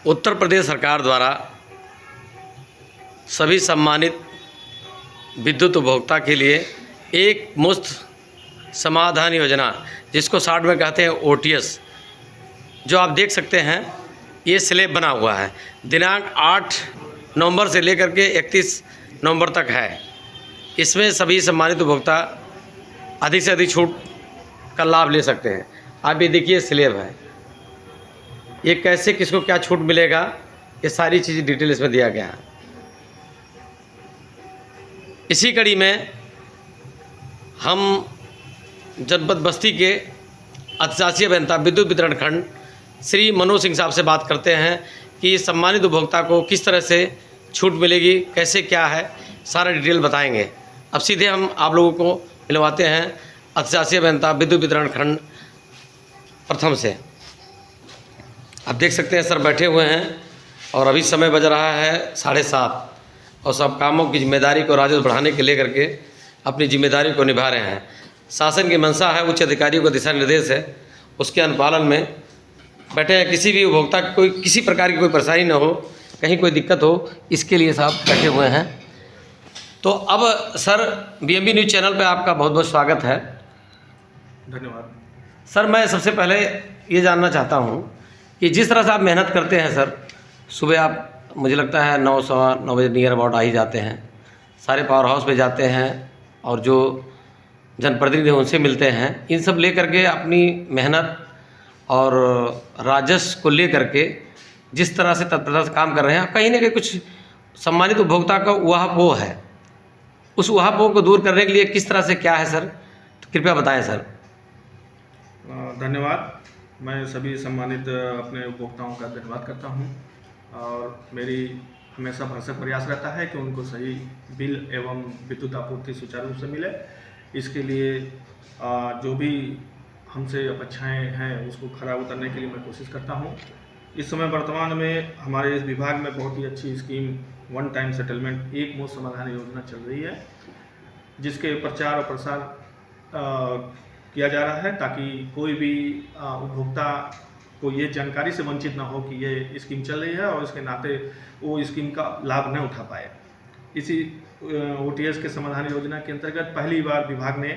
उत्तर प्रदेश सरकार द्वारा सभी सम्मानित विद्युत उपभोक्ता के लिए एक मुफ्त समाधान योजना, जिसको शॉर्ट में कहते हैं ओटीएस, जो आप देख सकते हैं ये स्लैब बना हुआ है। दिनांक 8 नवंबर से लेकर के 31 नवंबर तक है। इसमें सभी सम्मानित उपभोक्ता अधिक से अधिक छूट का लाभ ले सकते हैं। आप ये देखिए स्लैब है, ये कैसे किसको क्या छूट मिलेगा, ये सारी चीज़ें डिटेल इसमें दिया गया है। इसी कड़ी में हम जनपद बस्ती के अधिशासी अभियंता विद्युत वितरण खंड श्री मनोज सिंह साहब से बात करते हैं कि सम्मानित उपभोक्ता को किस तरह से छूट मिलेगी, कैसे क्या है, सारा डिटेल बताएंगे। अब सीधे हम आप लोगों को मिलवाते हैं अधिशासी अभियंता विद्युत वितरण खंड प्रथम से। आप देख सकते हैं सर बैठे हुए हैं और अभी समय बज रहा है 7:30 और सब कामों की जिम्मेदारी को राजस्व बढ़ाने के लेकर के अपनी जिम्मेदारी को निभा रहे हैं। शासन की मंशा है, उच्च अधिकारियों का दिशा निर्देश है, उसके अनुपालन में बैठे हैं। किसी भी उपभोक्ता की कोई किसी प्रकार की कोई परेशानी न हो, कहीं कोई दिक्कत हो, इसके लिए साहब बैठे हुए हैं। तो अब सर बीएमबी न्यूज़ चैनल पे आपका बहुत बहुत स्वागत है। धन्यवाद सर, मैं सबसे पहले ये जानना चाहता हूँ कि जिस तरह से आप मेहनत करते हैं सर, सुबह आप मुझे लगता है 9 बजे नियर अबाउट आ ही जाते हैं, सारे पावर हाउस पे जाते हैं और जो जनप्रतिनिधि उनसे मिलते हैं, इन सब ले करके अपनी मेहनत और राजस्व को ले करके जिस तरह से तत्परता से काम कर रहे हैं, कहीं ना कहीं कुछ सम्मानित उपभोक्ता का उहापोह है। उस उहापोह को दूर करने के लिए किस तरह से क्या है सर, तो कृपया बताएं सर। धन्यवाद। मैं सभी सम्मानित अपने उपभोक्ताओं का धन्यवाद करता हूं और मेरी हमेशा भरसक प्रयास रहता है कि उनको सही बिल एवं विद्युत आपूर्ति सुचारू रूप से मिले। इसके लिए जो भी हमसे अपेक्षाएं हैं उसको खरा उतरने के लिए मैं कोशिश करता हूं। इस समय वर्तमान में हमारे इस विभाग में बहुत ही अच्छी स्कीम वन टाइम सेटलमेंट एक मुफ्त समाधान योजना चल रही है, जिसके प्रचार और प्रसार किया जा रहा है ताकि कोई भी उपभोक्ता को ये जानकारी से वंचित ना हो कि ये स्कीम चल रही है और इसके नाते वो स्कीम का लाभ न उठा पाए। इसी ओटीएस के समाधान योजना के अंतर्गत पहली बार विभाग ने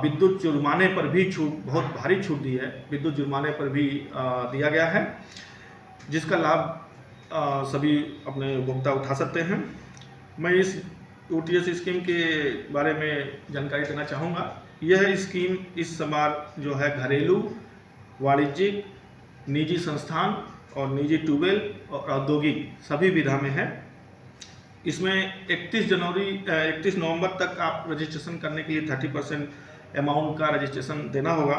विद्युत जुर्माने पर भी छूट, बहुत भारी छूट दी है, विद्युत जुर्माने पर भी दिया गया है, जिसका लाभ सभी अपने उपभोक्ता उठा सकते हैं। मैं इस ओटीएस स्कीम के बारे में जानकारी देना चाहूँगा। यह स्कीम इस समय जो है घरेलू, वाणिज्यिक, निजी संस्थान और निजी ट्यूबवेल और औद्योगिक सभी विधा में है। इसमें 31 नवंबर तक आप रजिस्ट्रेशन करने के लिए 30% अमाउंट का रजिस्ट्रेशन देना होगा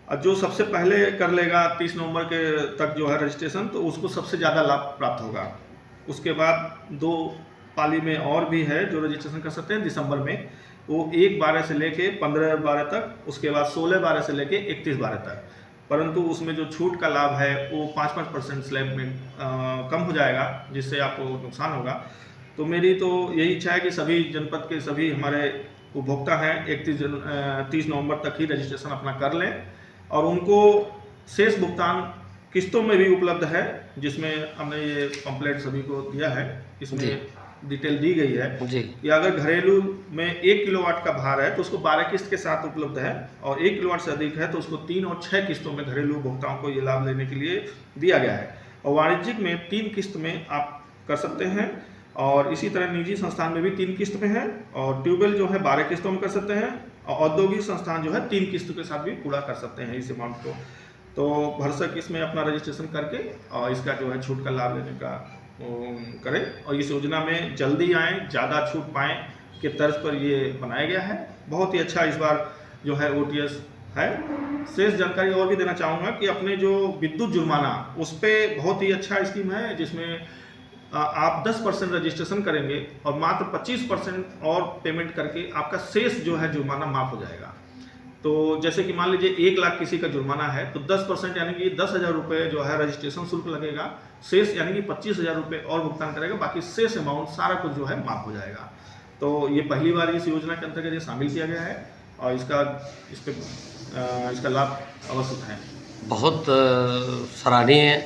और जो सबसे पहले कर लेगा 30 नवंबर के तक जो है रजिस्ट्रेशन, तो उसको सबसे ज़्यादा लाभ प्राप्त होगा। उसके बाद 2 पाली में और भी है जो रजिस्ट्रेशन कर सकते हैं दिसंबर में, वो 1/12 से लेके 15/12 तक, उसके बाद 16/12 से लेके 31/12 तक। परंतु उसमें जो छूट का लाभ है वो 5% स्लैब में कम हो जाएगा, जिससे आपको नुकसान होगा। तो मेरी तो यही इच्छा है कि सभी जनपद के सभी हमारे उपभोक्ता हैं 30 नवंबर तक ही रजिस्ट्रेशन अपना कर लें और उनको शेष भुगतान किस्तों में भी उपलब्ध है, जिसमें हमने ये पंपलेट सभी को दिया है। इसमें डिटेल दी गई है कि अगर घरेलू में 1 किलोवाट का भार है तो उसको 12 किस्त के साथ उपलब्ध है और 1 किलोवाट से अधिक है तो उसको 3 और 6 किस्तों में घरेलू उपभोक्ताओं को ये लाभ लेने के लिए दिया गया है। और वाणिज्यिक में 3 किस्त में आप कर सकते हैं और इसी तरह निजी संस्थान में भी 3 किस्त में है और ट्यूबवेल जो है 12 किस्तों में कर सकते हैं और औद्योगिक संस्थान जो है 3 किस्त के साथ भी पूरा कर सकते हैं इस अमाउंट को। तो भरसक इसमें अपना रजिस्ट्रेशन करके और इसका जो है छूट का लाभ लेने का करें और इस योजना में जल्दी आएँ, ज़्यादा छूट पाएँ के तर्ज पर ये बनाया गया है। बहुत ही अच्छा इस बार जो है ओटीएस है। शेष जानकारी और भी देना चाहूँगा कि अपने जो विद्युत जुर्माना उस पर बहुत ही अच्छा स्कीम है, जिसमें आप 10% रजिस्ट्रेशन करेंगे और मात्र 25% और पेमेंट करके आपका शेष जो है जुर्माना माफ़ हो जाएगा। तो जैसे कि मान लीजिए 1 लाख किसी का जुर्माना है तो 10% यानी कि 10,000 रुपये जो है रजिस्ट्रेशन शुल्क लगेगा, शेष यानी कि 25,000 रुपये और भुगतान करेगा, बाकी शेष अमाउंट सारा कुछ जो है माफ़ हो जाएगा। तो ये पहली बार इस योजना के अंतर्गत ये शामिल किया गया है और इसका लाभ अवश्य उठाएं। बहुत सराहनीय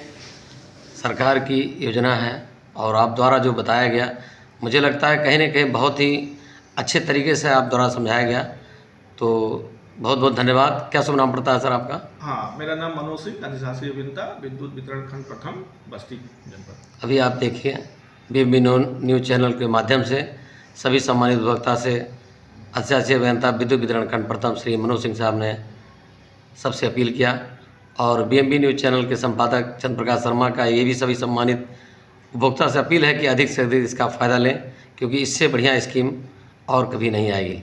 सरकार की योजना है और आप द्वारा जो बताया गया, मुझे लगता है कहीं न कहीं बहुत ही अच्छे तरीके से आप द्वारा समझाया गया। तो बहुत बहुत धन्यवाद। क्या शुभ नाम पड़ता है सर आपका? हाँ, मेरा नाम मनोज सिंह, अधिशासी अभियंता, विद्युत वितरण खंड प्रथम, बस्ती जनपद। अभी आप देखिए BMB न्यूज़ चैनल के माध्यम से सभी सम्मानित उपभोक्ता से अधिशासी अभियंता विद्युत वितरण खंड प्रथम श्री मनोज सिंह साहब ने सबसे अपील किया और BMB न्यूज़ चैनल के संपादक चंद्र प्रकाश शर्मा का ये भी सभी सम्मानित उपभोक्ता से अपील है कि अधिक से अधिक इसका फ़ायदा लें, क्योंकि इससे बढ़िया स्कीम और कभी नहीं आएगी।